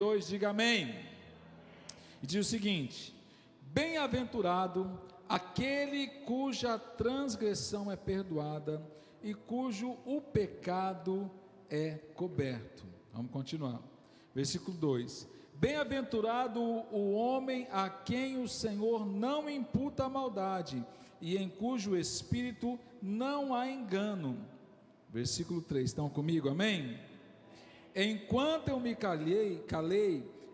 2, diga amém. E diz o seguinte: bem-aventurado aquele cuja transgressão é perdoada e cujo o pecado é coberto. Vamos continuar. Versículo 2: bem-aventurado o homem a quem o Senhor não imputa a maldade e em cujo espírito não há engano. Versículo 3, estão comigo, amém? Enquanto eu me calei,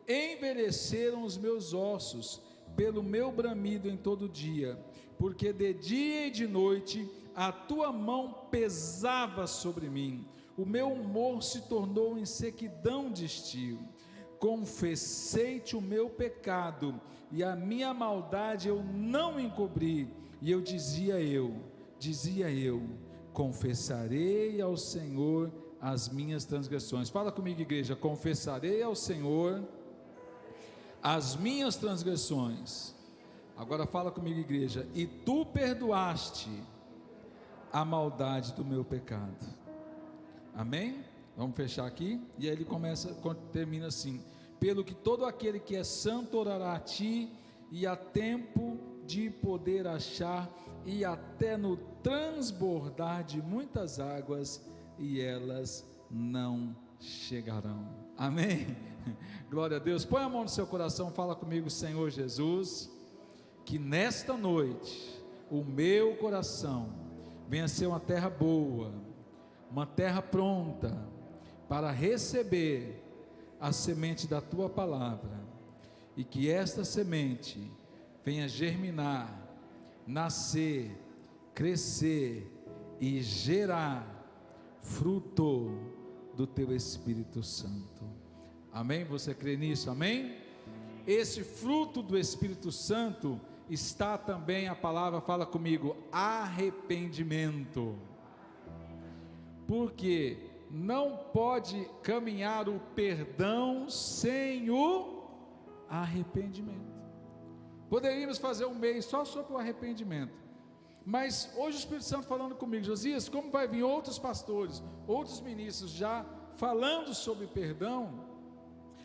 envelheceram os meus ossos, pelo meu bramido em todo dia, porque de dia e de noite a tua mão pesava sobre mim, o meu humor se tornou em sequidão de estio. Confessei-te o meu pecado, e a minha maldade eu não encobri, e eu dizia eu, confessarei ao Senhor as minhas transgressões. Fala comigo, igreja: confessarei ao Senhor as minhas transgressões. Agora fala comigo, igreja: e tu perdoaste a maldade do meu pecado. Amém? Vamos fechar aqui. E aí ele termina assim: pelo que todo aquele que é santo orará a ti, e há tempo de poder achar, e até no transbordar de muitas águas, e elas não chegarão. Amém? Glória a Deus. Põe a mão no seu coração, fala comigo: Senhor Jesus, que nesta noite o meu coração venha ser uma terra boa, uma terra pronta para receber a semente da tua palavra, e que esta semente venha germinar, nascer, crescer e gerar fruto do teu Espírito Santo. Amém? Você crê nisso? Amém? Esse fruto do Espírito Santo está também, a palavra fala comigo, arrependimento. Porque não pode caminhar o perdão sem o arrependimento. Poderíamos fazer um mês só sobre o arrependimento, mas hoje o Espírito Santo falando comigo: Josias, como vai vir outros pastores, outros ministros já falando sobre perdão,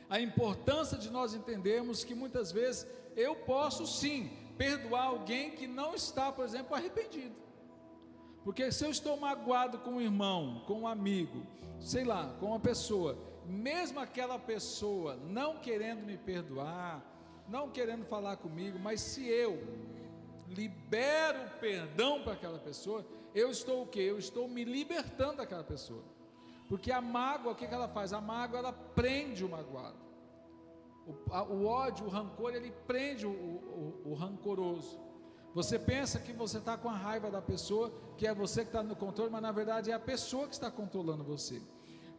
a importância de nós entendermos que muitas vezes eu posso sim perdoar alguém que não está, por exemplo, arrependido. Porque se eu estou magoado com um irmão, com um amigo, sei lá, com uma pessoa, mesmo aquela pessoa não querendo me perdoar, não querendo falar comigo, mas se eu libero o perdão para aquela pessoa, eu estou o quê? Eu estou me libertando daquela pessoa. Porque a mágoa, o que ela faz? A mágoa, ela prende o magoado. O ódio, o rancor, ele prende o rancoroso. Você pensa que você está com a raiva da pessoa, que é você que está no controle, mas na verdade é a pessoa que está controlando você.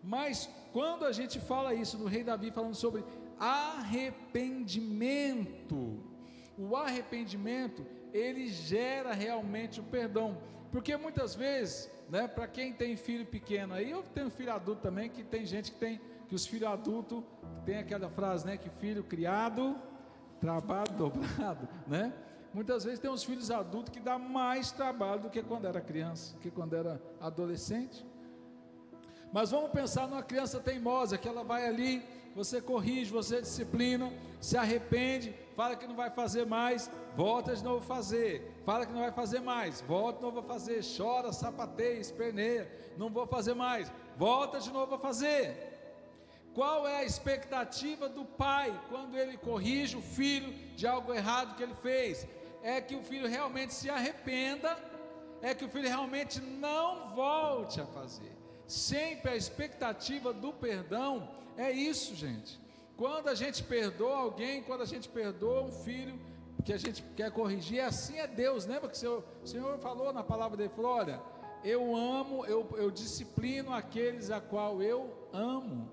Mas quando a gente fala isso do rei Davi, falando sobre arrependimento, o arrependimento, ele gera realmente o perdão. Porque muitas vezes, né, para quem tem filho pequeno aí, eu tenho filho adulto também, que tem gente que os filhos adultos, tem aquela frase, né, que filho criado, trabalho dobrado, né? Muitas vezes tem uns filhos adultos que dá mais trabalho do que quando era criança, que quando era adolescente. Mas vamos pensar numa criança teimosa, que ela vai ali, você corrige, você disciplina, se arrepende, fala que não vai fazer mais, volta de novo a fazer, fala que não vai fazer mais, volta de novo a fazer, chora, sapateia, esperneia, não vou fazer mais, volta de novo a fazer. Qual é a expectativa do pai quando ele corrige o filho de algo errado que ele fez? É que o filho realmente se arrependa, é que o filho realmente não volte a fazer. Sempre a expectativa do perdão é isso, gente. Quando a gente perdoa alguém, quando a gente perdoa um filho que a gente quer corrigir, assim é Deus. Lembra que o Senhor falou na palavra dele, falou: olha, eu amo, eu disciplino aqueles a qual eu amo.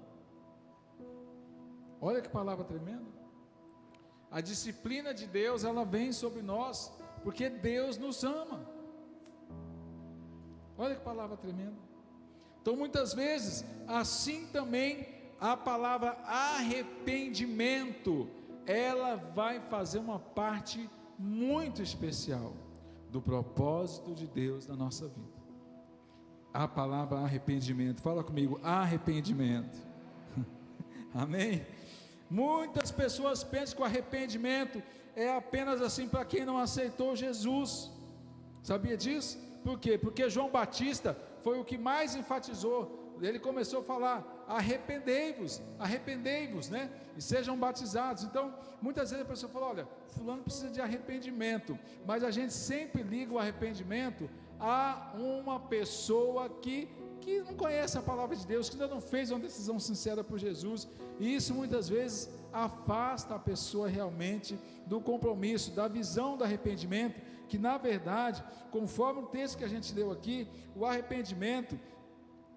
Olha que palavra tremenda. A disciplina de Deus, ela vem sobre nós, porque Deus nos ama. Olha que palavra tremenda. Então muitas vezes, assim também a palavra arrependimento, ela vai fazer uma parte muito especial do propósito de Deus na nossa vida. A palavra arrependimento, fala comigo: arrependimento. Amém? Muitas pessoas pensam que o arrependimento é apenas assim para quem não aceitou Jesus. Sabia disso? Por quê? Porque João Batista foi o que mais enfatizou. Ele começou a falar: arrependei-vos, né? E sejam batizados. Então, muitas vezes a pessoa fala: olha, fulano precisa de arrependimento, mas a gente sempre liga o arrependimento a uma pessoa que não conhece a palavra de Deus, que ainda não fez uma decisão sincera por Jesus, e isso muitas vezes afasta a pessoa realmente do compromisso, da visão do arrependimento, que na verdade, conforme o texto que a gente leu aqui, o arrependimento,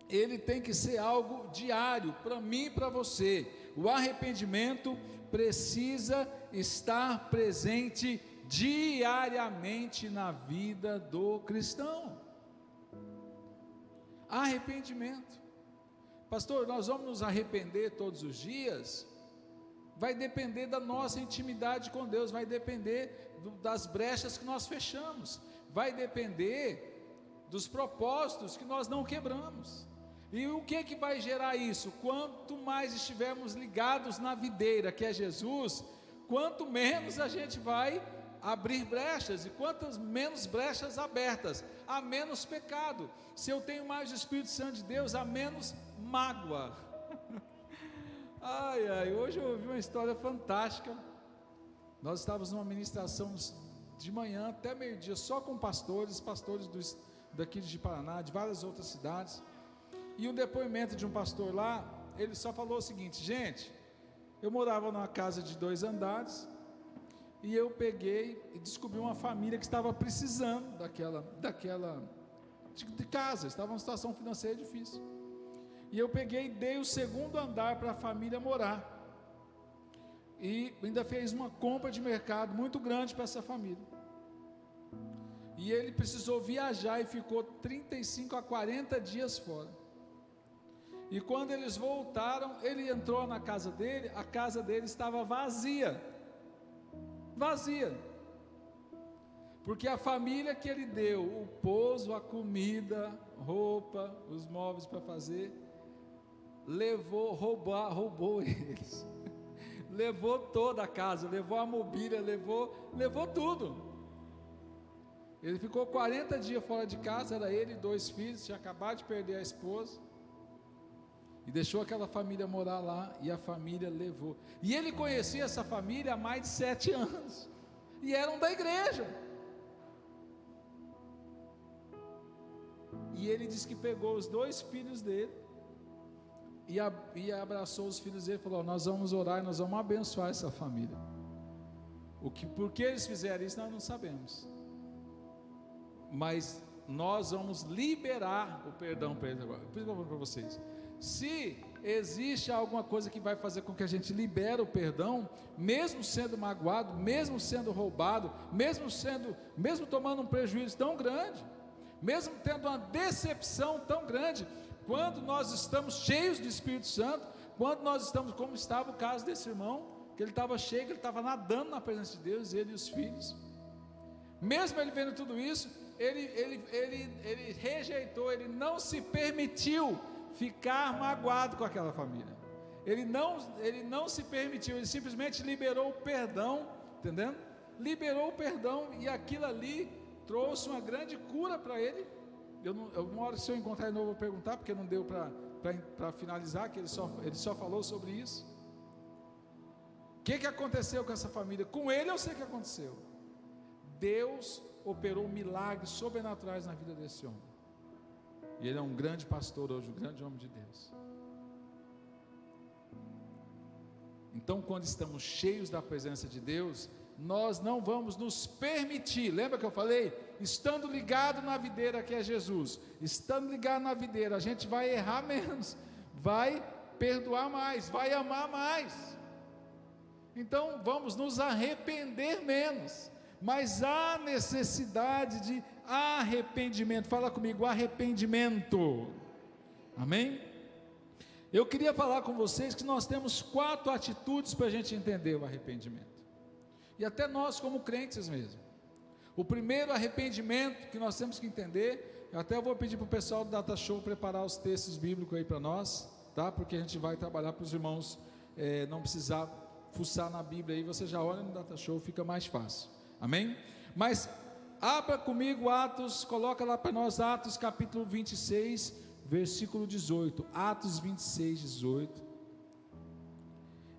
ele tem que ser algo diário, para mim e para você. O arrependimento precisa estar presente diariamente na vida do cristão. Arrependimento. Pastor, nós vamos nos arrepender todos os dias? Vai depender da nossa intimidade com Deus, vai depender das brechas que nós fechamos, vai depender dos propósitos que nós não quebramos. E o que vai gerar isso? Quanto mais estivermos ligados na videira, que é Jesus, quanto menos a gente vai abrir brechas, e quantas menos brechas abertas, há menos pecado. Se eu tenho mais o Espírito Santo de Deus, há menos mágoa. Hoje eu ouvi uma história fantástica. Nós estávamos numa ministração de manhã até meio-dia, só com pastores daqui de Paraná, de várias outras cidades, e um depoimento de um pastor lá. Ele só falou o seguinte: gente, eu morava numa casa de 2 andares, e eu peguei e descobri uma família que estava precisando de casa, estava numa situação financeira difícil, e eu peguei e dei o 2º andar para a família morar, e ainda fez uma compra de mercado muito grande para essa família, e ele precisou viajar e ficou 35 a 40 dias fora, e quando eles voltaram, ele entrou na casa dele, a casa dele estava vazia, porque a família que ele deu o pouso, a comida, roupa, os móveis para fazer, roubou eles, levou toda a casa, levou a mobília, levou tudo. Ele ficou 40 dias fora de casa, era ele e 2 filhos, tinha acabado de perder a esposa, e deixou aquela família morar lá, e a família levou, e ele conhecia essa família há mais de 7 anos, e eram da igreja, e ele disse que pegou os 2 filhos dele, e abraçou os filhos dele, e falou: nós vamos orar, e nós vamos abençoar essa família. Por que eles fizeram isso, nós não sabemos, mas nós vamos liberar o perdão para eles agora. Por isso que eu vou para vocês: se existe alguma coisa que vai fazer com que a gente libere o perdão, mesmo sendo magoado, mesmo sendo roubado, mesmo tomando um prejuízo tão grande, mesmo tendo uma decepção tão grande, quando nós estamos cheios do Espírito Santo, quando nós estamos, como estava o caso desse irmão, que ele estava cheio, que ele estava nadando na presença de Deus, ele e os filhos, mesmo ele vendo tudo isso, ele rejeitou, ele não se permitiu ficar magoado com aquela família, ele não se permitiu, ele simplesmente liberou o perdão, entendendo? Liberou o perdão, e aquilo ali trouxe uma grande cura para ele. Uma hora, se eu encontrar de novo, eu vou perguntar, porque não deu para finalizar, que ele só falou sobre isso. O que aconteceu com essa família? Com ele eu sei o que aconteceu. Deus operou milagres sobrenaturais na vida desse homem, e ele é um grande pastor hoje, um grande homem de Deus. Então, quando estamos cheios da presença de Deus, nós não vamos nos permitir, lembra que eu falei? Estando ligado na videira, que é Jesus, estando ligado na videira, a gente vai errar menos, vai perdoar mais, vai amar mais. Então vamos nos arrepender menos, mas há necessidade de arrependimento. Fala comigo: arrependimento. Amém? Eu queria falar com vocês que nós temos 4 atitudes para a gente entender o arrependimento, e até nós como crentes mesmo. O primeiro arrependimento que nós temos que entender, eu até vou pedir para o pessoal do Data Show preparar os textos bíblicos aí para nós, tá? Porque a gente vai trabalhar para os irmãos não precisar fuçar na Bíblia, aí você já olha no Data Show, fica mais fácil, amém? Mas abra comigo Atos, coloca lá para nós Atos capítulo 26, versículo 18, Atos 26, 18,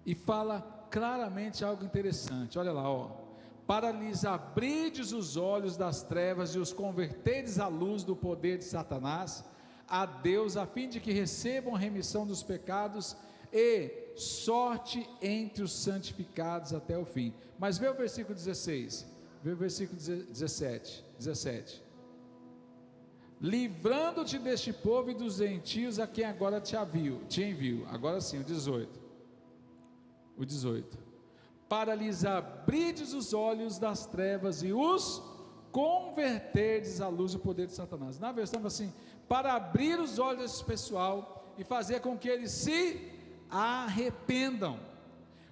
e fala claramente algo interessante, olha lá, ó: para lhes abrirdes os olhos das trevas e os converterdes à luz do poder de Satanás, a Deus, a fim de que recebam remissão dos pecados e sorte entre os santificados até o fim. Mas vê o versículo 16, vê o versículo 17: livrando-te deste povo e dos gentios a quem agora te envio. Agora sim, o 18: para lhes abrirdes os olhos das trevas e os converterdes à luz do poder de Satanás. Na versão assim, para abrir os olhos desse pessoal e fazer com que eles se arrependam.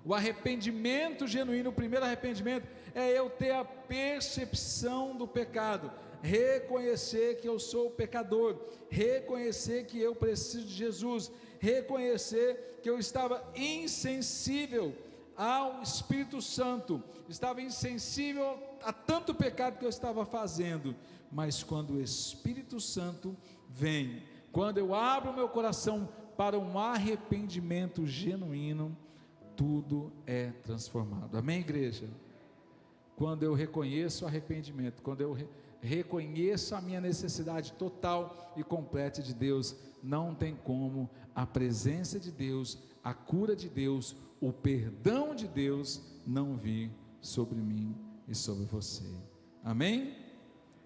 O arrependimento genuíno, o primeiro arrependimento é eu ter a percepção do pecado, reconhecer que eu sou pecador, reconhecer que eu preciso de Jesus, reconhecer que eu estava insensível ao Espírito Santo, estava insensível a tanto pecado que eu estava fazendo, mas quando o Espírito Santo vem, quando eu abro o meu coração para um arrependimento genuíno, tudo é transformado, amém, igreja? Quando eu reconheço o arrependimento, quando eu reconheço a minha necessidade total e completa de Deus, não tem como a presença de Deus, a cura de Deus, o perdão de Deus não vir sobre mim e sobre você, amém?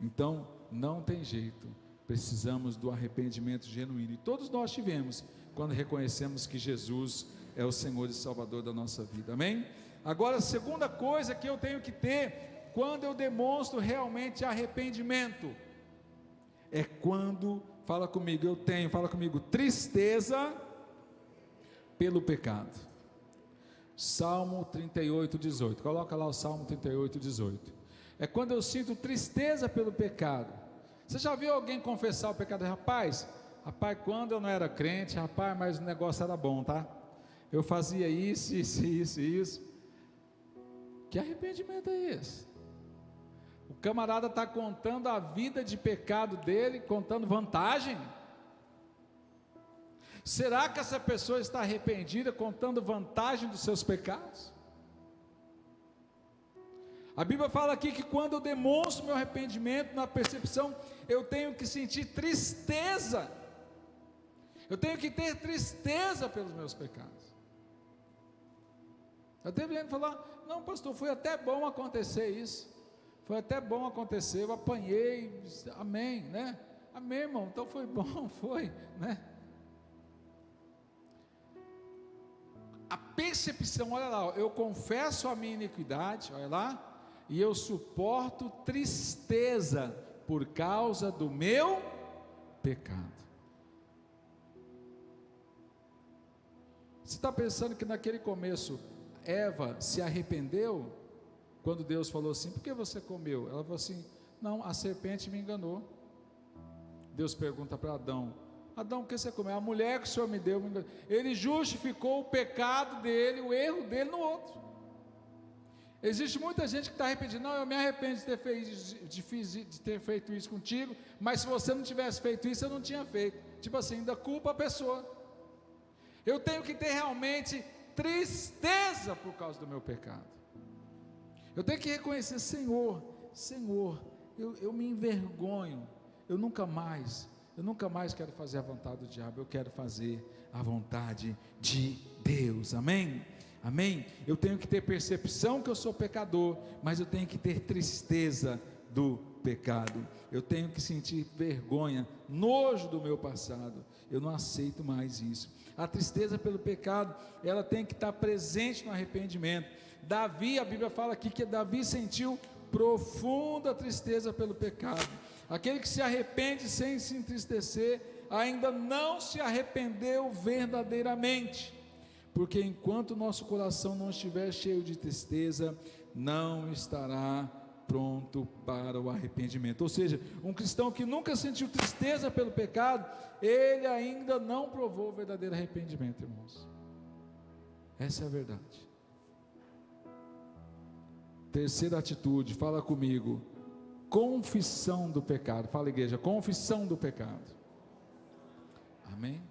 Então não tem jeito, precisamos do arrependimento genuíno, e todos nós tivemos, quando reconhecemos que Jesus é o Senhor e Salvador da nossa vida, amém? Agora, a segunda coisa que eu tenho que ter, quando eu demonstro realmente arrependimento, é quando, fala comigo, tristeza pelo pecado. Salmo 38, 18, coloca lá o Salmo 38, 18, é quando eu sinto tristeza pelo pecado. Você já viu alguém confessar o pecado? Rapaz, quando eu não era crente, mas o negócio era bom, tá? Eu fazia isso. Que arrependimento é esse? O camarada está contando a vida de pecado dele, contando vantagem. Será que essa pessoa está arrependida, contando vantagem dos seus pecados? A Bíblia fala aqui que quando eu demonstro meu arrependimento na percepção, eu tenho que sentir tristeza, eu tenho que ter tristeza pelos meus pecados. Eu deveria falar: não, pastor, foi até bom acontecer isso, foi até bom acontecer, eu apanhei, amém, né? Amém, irmão, então foi bom, foi, né? A percepção, olha lá, eu confesso a minha iniquidade, olha lá, e eu suporto tristeza por causa do meu pecado. Você está pensando que naquele começo Eva se arrependeu quando Deus falou assim: por que você comeu? Ela falou assim: não, a serpente me enganou. Deus pergunta para Adão: Adão, o que você comeu? A mulher que o Senhor me deu me enganou. Ele justificou o pecado dele, o erro dele no outro. Existe muita gente que está arrependida: não, eu me arrependo de ter feito isso contigo, mas se você não tivesse feito isso, eu não tinha feito. Tipo assim, ainda culpa a pessoa. Eu tenho que ter realmente tristeza por causa do meu pecado. Eu tenho que reconhecer: Senhor, eu me envergonho, eu nunca mais quero fazer a vontade do diabo, eu quero fazer a vontade de Deus, amém? Amém? Eu tenho que ter percepção que eu sou pecador, mas eu tenho que ter tristeza do pecado, eu tenho que sentir vergonha, nojo do meu passado, eu não aceito mais isso. A tristeza pelo pecado, ela tem que estar presente no arrependimento. Davi, a Bíblia fala aqui que Davi sentiu profunda tristeza pelo pecado. Aquele que se arrepende sem se entristecer, ainda não se arrependeu verdadeiramente, porque enquanto o nosso coração não estiver cheio de tristeza, não estará pronto para o arrependimento. Ou seja, um cristão que nunca sentiu tristeza pelo pecado, ele ainda não provou o verdadeiro arrependimento, irmãos. Essa é a verdade. Terceira atitude, fala comigo, confissão do pecado. Fala, igreja, confissão do pecado. Amém?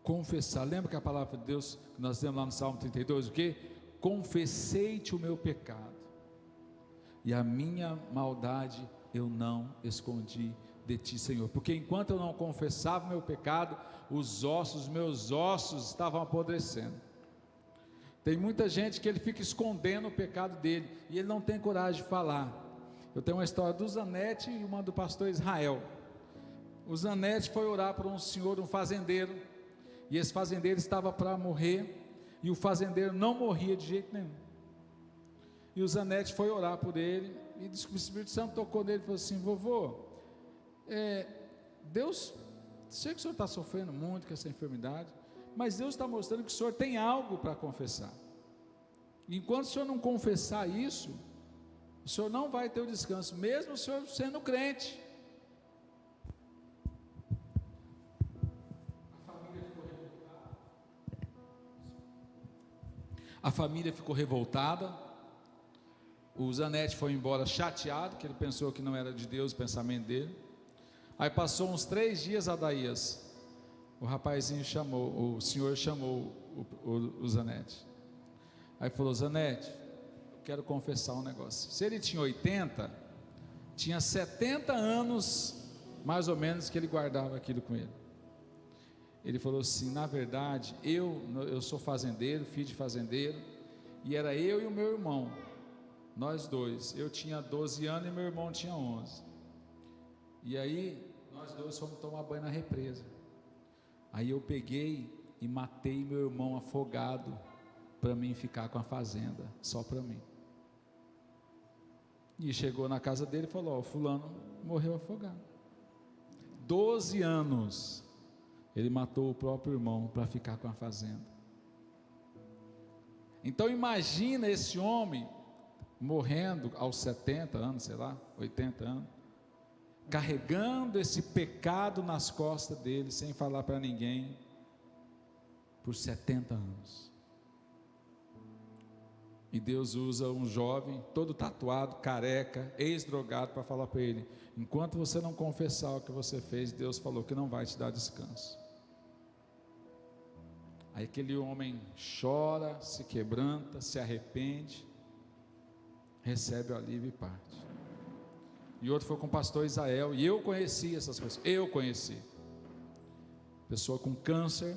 Confessar, lembra que a palavra de Deus, que nós temos lá no Salmo 32, o que? Confessei-te o meu pecado, e a minha maldade eu não escondi de ti, Senhor, porque enquanto eu não confessava o meu pecado, os meus ossos estavam apodrecendo. Tem muita gente que ele fica escondendo o pecado dele, e ele não tem coragem de falar. Eu tenho uma história do Zanetti e uma do pastor Israel. O Zanetti foi orar por um senhor, um fazendeiro, e esse fazendeiro estava para morrer, e o fazendeiro não morria de jeito nenhum. E o Zanetti foi orar por ele, e disse que o Espírito Santo tocou nele e falou assim: vovô, Deus, sei que o senhor está sofrendo muito com essa enfermidade, mas Deus está mostrando que o senhor tem algo para confessar. Enquanto o senhor não confessar isso, o senhor não vai ter o descanso, mesmo o senhor sendo crente. A família ficou revoltada. O Zanetti foi embora chateado, que ele pensou que não era de Deus o pensamento dele. Aí passou uns 3 dias, Adaías, o rapazinho chamou, o senhor chamou o Zanetti. Aí falou: Zanetti, eu quero confessar um negócio. Se ele tinha 80, tinha 70 anos, mais ou menos, que ele guardava aquilo com ele. Ele falou assim: na verdade, eu sou fazendeiro, filho de fazendeiro, e era eu e o meu irmão, nós dois. Eu tinha 12 anos e meu irmão tinha 11. E aí, nós dois fomos tomar banho na represa. Aí eu peguei e matei meu irmão afogado, para mim ficar com a fazenda, só para mim. E chegou na casa dele e falou: ó, o fulano morreu afogado. 12 anos, ele matou o próprio irmão para ficar com a fazenda. Então imagina esse homem morrendo aos 70 anos, sei lá, 80 anos, carregando esse pecado nas costas dele, sem falar para ninguém, por 70 anos. E Deus usa um jovem, todo tatuado, careca, ex-drogado, para falar para ele: enquanto você não confessar o que você fez, Deus falou que não vai te dar descanso. Aí aquele homem chora, se quebranta, se arrepende, recebe o alívio e parte. E outro foi com o pastor Israel, e eu conheci essas pessoas, pessoa com câncer,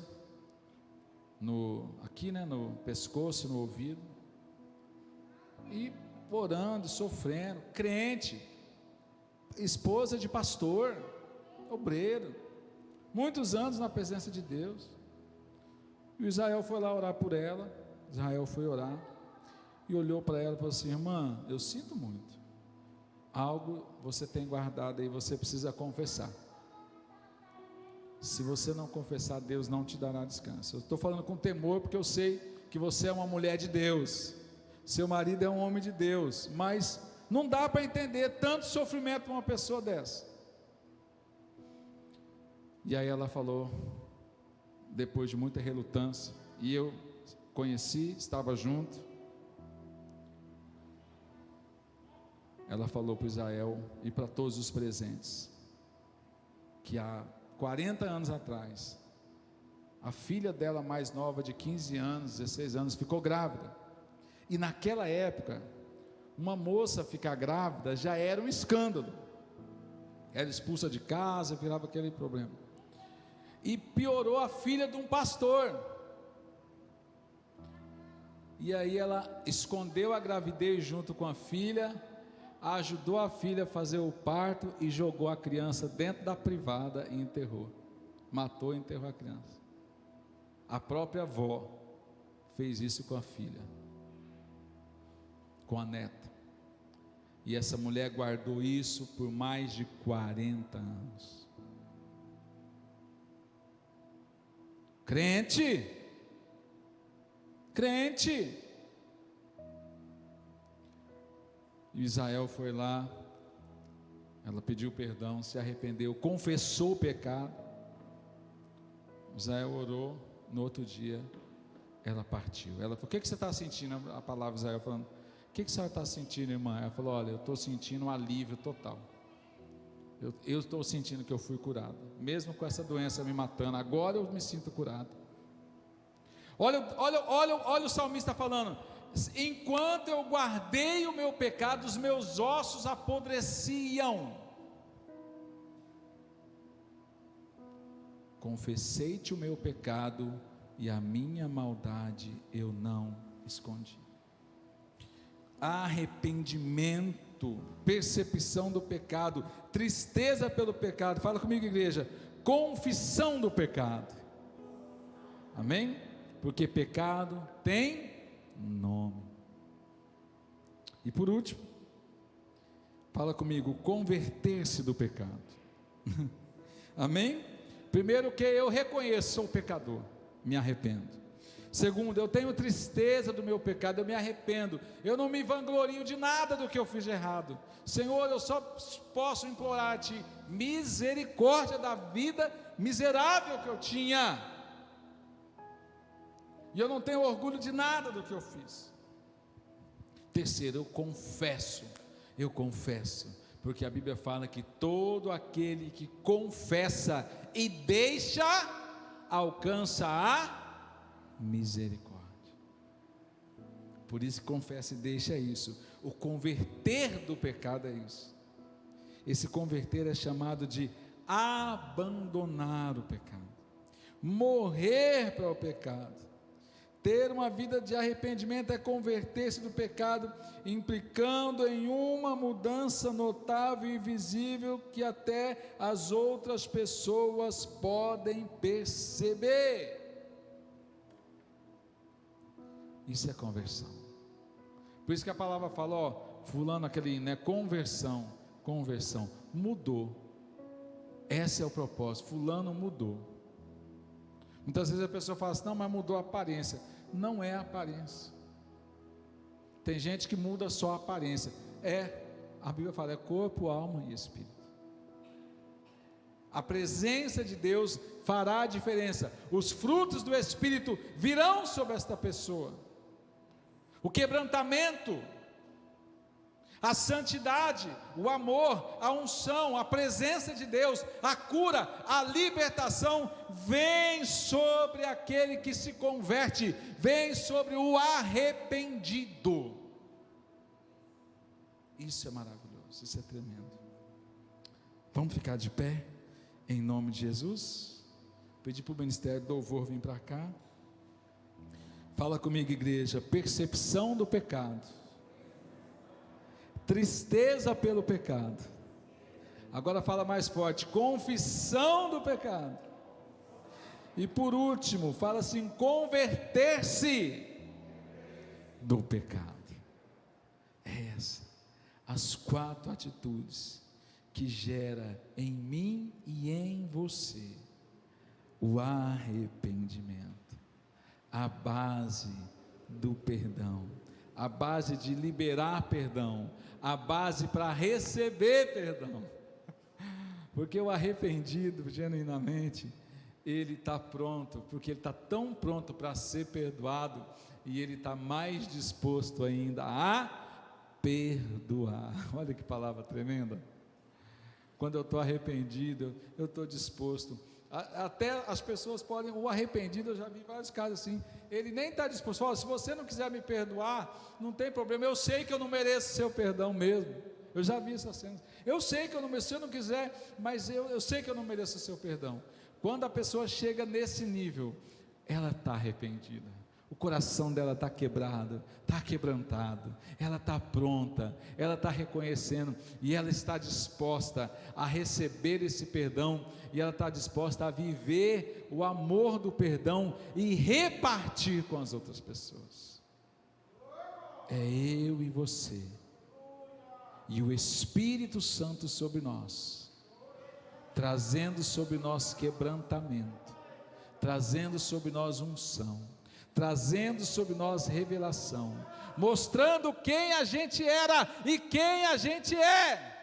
aqui, no pescoço, no ouvido, e orando, sofrendo, crente, esposa de pastor, obreiro, muitos anos na presença de Deus. E o Israel foi lá orar por ela. Israel foi orar e olhou para ela e falou assim: irmã, eu sinto muito, algo você tem guardado aí, você precisa confessar. Se você não confessar, Deus não te dará descanso. Eu estou falando com temor, porque eu sei que você é uma mulher de Deus, seu marido é um homem de Deus, mas não dá para entender tanto sofrimento para uma pessoa dessa. E aí ela falou, depois de muita relutância, e eu conheci, estava junto, ela falou para Israel e para todos os presentes, que há 40 anos atrás, a filha dela mais nova, de 15 anos, 16 anos, ficou grávida. E naquela época, uma moça ficar grávida já era um escândalo, era expulsa de casa, virava aquele problema. E piorou a filha de um pastor. E aí ela escondeu a gravidez junto com a filha, ajudou a filha a fazer o parto e jogou a criança dentro da privada e enterrou. Matou e enterrou a criança. A própria avó fez isso com a filha, com a neta. E essa mulher guardou isso por mais de 40 anos. Crente, e Israel foi lá, ela pediu perdão, se arrependeu, confessou o pecado. Israel orou, no outro dia ela partiu. Ela falou: o que você está sentindo? A palavra Israel falando: o que a senhora está sentindo, irmã? Ela falou: olha, eu estou sentindo um alívio total. Eu estou sentindo que eu fui curado, mesmo com essa doença me matando, agora eu me sinto curado. Olha o salmista falando: enquanto eu guardei o meu pecado, os meus ossos apodreciam. Confessei-te o meu pecado e a minha maldade eu não escondi. Arrependimento, percepção do pecado, tristeza pelo pecado. Fala comigo, igreja: confissão do pecado. Amém? Porque pecado tem nome. E por último, fala comigo: converter-se do pecado. Amém? Primeiro, que eu reconheço, sou pecador, me arrependo. Segundo, eu tenho tristeza do meu pecado, eu me arrependo. Eu não me vanglorio de nada do que eu fiz de errado. Senhor, eu só posso implorar-te misericórdia da vida miserável que eu tinha. E eu não tenho orgulho de nada do que eu fiz. Terceiro, eu confesso, porque a Bíblia fala que todo aquele que confessa e deixa, alcança a misericórdia. Por isso, confessa e deixa é isso. O converter do pecado é isso. Esse converter é chamado de abandonar o pecado, morrer para o pecado. Ter uma vida de arrependimento é converter-se do pecado, implicando em uma mudança notável e visível que até as outras pessoas podem perceber. Isso é conversão. Por isso que a palavra fala, ó, fulano aquele, né, conversão, mudou. Esse é o propósito, fulano mudou. Muitas vezes a pessoa fala assim: não, mas mudou a aparência. Não é a aparência. Tem gente que muda só a aparência. A Bíblia fala, é corpo, alma e espírito. A presença de Deus fará a diferença. Os frutos do Espírito virão sobre esta pessoa. O quebrantamento, a santidade, o amor, a unção, a presença de Deus, a cura, a libertação vem sobre aquele que se converte, vem sobre o arrependido. Isso é maravilhoso, isso é tremendo. Vamos ficar de pé em nome de Jesus. Pedir para o ministério do louvor vir para cá. Fala comigo, igreja: percepção do pecado, tristeza pelo pecado. Agora fala mais forte: confissão do pecado. E por último, fala assim: converter-se do pecado. As 4 atitudes que gera em mim e em você o arrependimento, a base do perdão, a base de liberar perdão, a base para receber perdão. Porque o arrependido genuinamente, ele está pronto, porque ele está tão pronto para ser perdoado, e ele está mais disposto ainda a perdoar. Olha que palavra tremenda. Quando eu estou arrependido, eu estou disposto. Até as pessoas podem, o arrependido, eu já vi vários casos assim, ele nem está disposto. Fala: se você não quiser me perdoar, não tem problema, eu sei que eu não mereço seu perdão mesmo. Eu já vi essas cenas. Eu sei que eu não mereço, se eu não quiser, mas eu sei que eu não mereço o seu perdão. Quando a pessoa chega nesse nível, ela está arrependida, o coração dela está quebrado, está quebrantado, ela está pronta, ela está reconhecendo, e ela está disposta a receber esse perdão, e ela está disposta a viver o amor do perdão e repartir com as outras pessoas. É eu e você, e o Espírito Santo sobre nós, trazendo sobre nós quebrantamento, trazendo sobre nós unção, trazendo sobre nós revelação, mostrando quem a gente era e quem a gente é.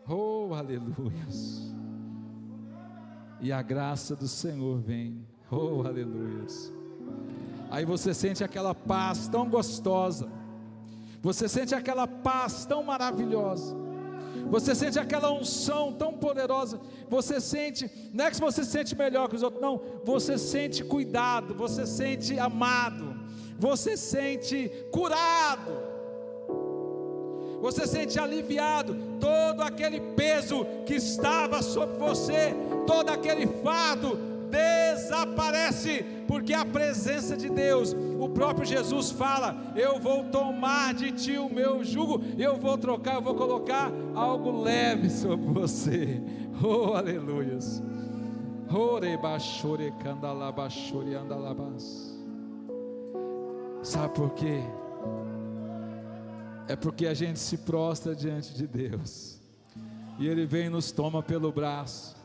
Oh, aleluias. E a graça do Senhor vem, Oh, aleluia. Aí você sente aquela paz tão gostosa, você sente aquela paz tão maravilhosa, você sente aquela unção tão poderosa, você sente, não é que você se sente melhor que os outros, não, você sente cuidado, você sente amado, você sente curado, você sente aliviado, todo aquele peso que estava sobre você, todo aquele fardo desaparece, porque a presença de Deus, o próprio Jesus fala: eu vou tomar de ti o meu jugo, eu vou trocar, eu vou colocar algo leve sobre você. Oh, aleluias. Sabe por quê? É porque a gente se prostra diante de Deus, e Ele vem e nos toma pelo braço.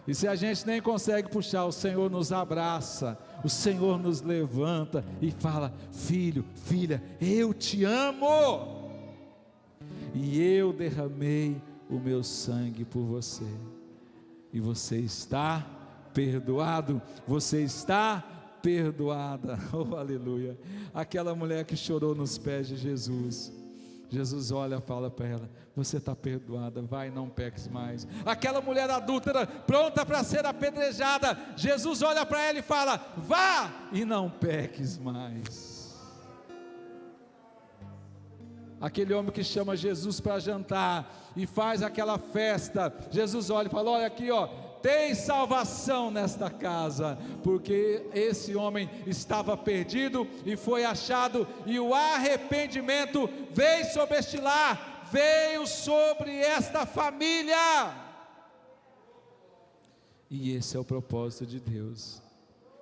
E se a gente nem consegue puxar, o Senhor nos abraça, o Senhor nos levanta e fala: filho, filha, eu te amo, e eu derramei o meu sangue por você, e você está perdoado, você está perdoada. Oh, aleluia. Aquela mulher que chorou nos pés de Jesus, Jesus olha e fala para ela: você está perdoada, vai, não peques mais. Aquela mulher adúltera, pronta para ser apedrejada, Jesus olha para ela e fala: vá e não peques mais. Aquele homem que chama Jesus para jantar e faz aquela festa, Jesus olha e fala: olha aqui, ó, tem salvação nesta casa, porque esse homem estava perdido e foi achado, e o arrependimento veio sobre este lar, veio sobre esta família. E esse é o propósito de Deus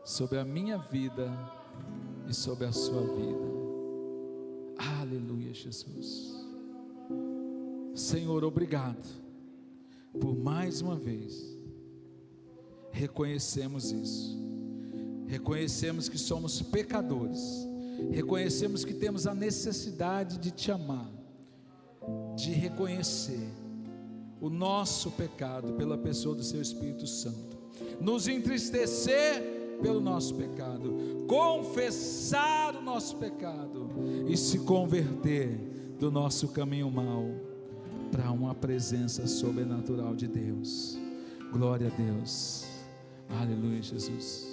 sobre a minha vida e sobre a sua vida. Aleluia, Jesus. Senhor, obrigado por mais uma vez. Reconhecemos isso, reconhecemos que somos pecadores, reconhecemos que temos a necessidade de te amar, de reconhecer o nosso pecado pela pessoa do seu Espírito Santo, nos entristecer pelo nosso pecado, confessar o nosso pecado e se converter do nosso caminho mau para uma presença sobrenatural de Deus. Glória a Deus. Aleluia, Jesus.